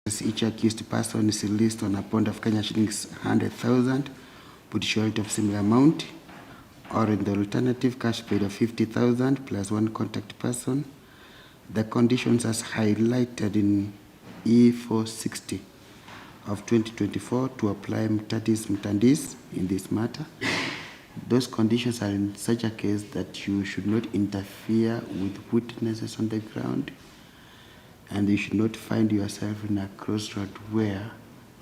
Each accused person is released on a bond of Kenya shillings 100,000 with surety of similar amount, or in the alternative, cash paid of 50,000 plus one contact person. The conditions as highlighted in E460 of 2024 to apply mutandis in this matter. Those conditions are in such a case that you should not interfere with witnesses on the ground, and you should not find yourself in a crossroad where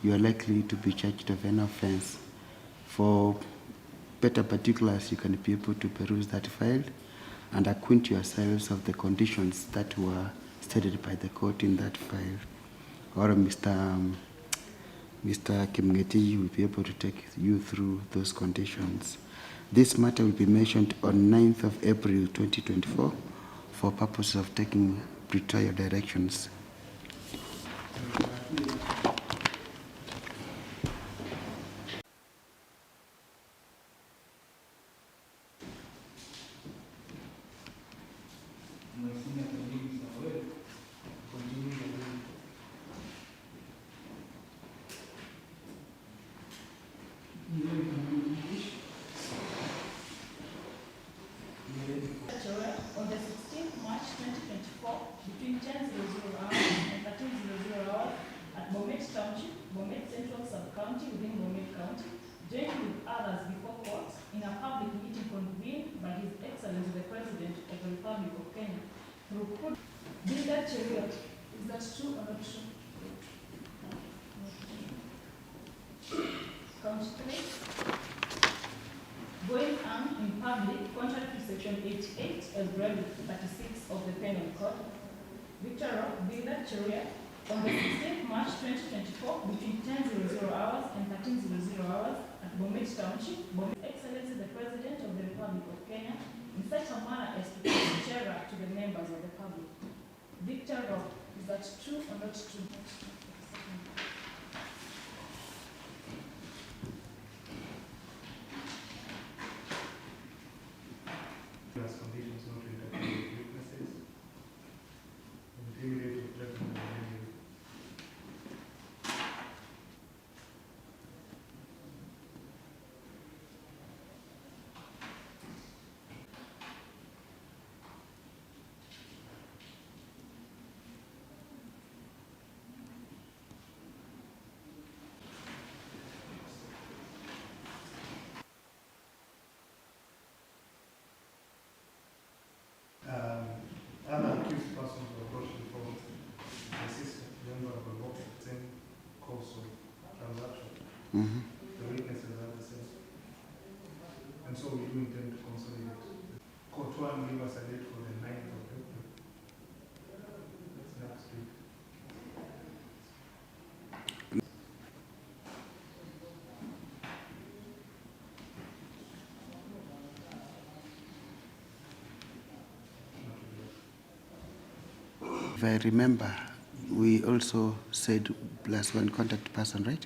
you are likely to be charged of an offense. For better particulars, you can be able to peruse that file and acquaint yourselves of the conditions that were stated by the court in that file. Or Mr. Kimgeti will be able to take you through those conditions. This matter will be mentioned on 9th of April 2024 for purposes of taking pretrial directions. On the 16th March 2024, between 10:00 hours and 13:00 hours at Bomet Township, Bomet Central Sub-County within Bomet County, joined with others before court in a public meeting convened by His Excellency the President of the Republic of Kenya. Through Builder Cheriot, is that true or not true? Count 3. Going armed in public, contrary to section 88 as read 36 of the Penal Code. Victor Rock, Builder Cheriot, on the 16th March 2024, between 10:00 hours and 13:00 hours at Bomet Township, Bomet Excellency the President of the Republic of Kenya, in such a manner as to cause terror to the members of the public. Victor Rock, is that true or not true? Conditions not to interfere with witnesses, intimidate or threaten the venue. Other accused persons were brought before the assistant member of the same course of transaction. The witnesses are the same. And so we do intend to consolidate. Court 1 gave us a date for the 9th of April. That's next week. If I remember, we also said plus one contact person, right?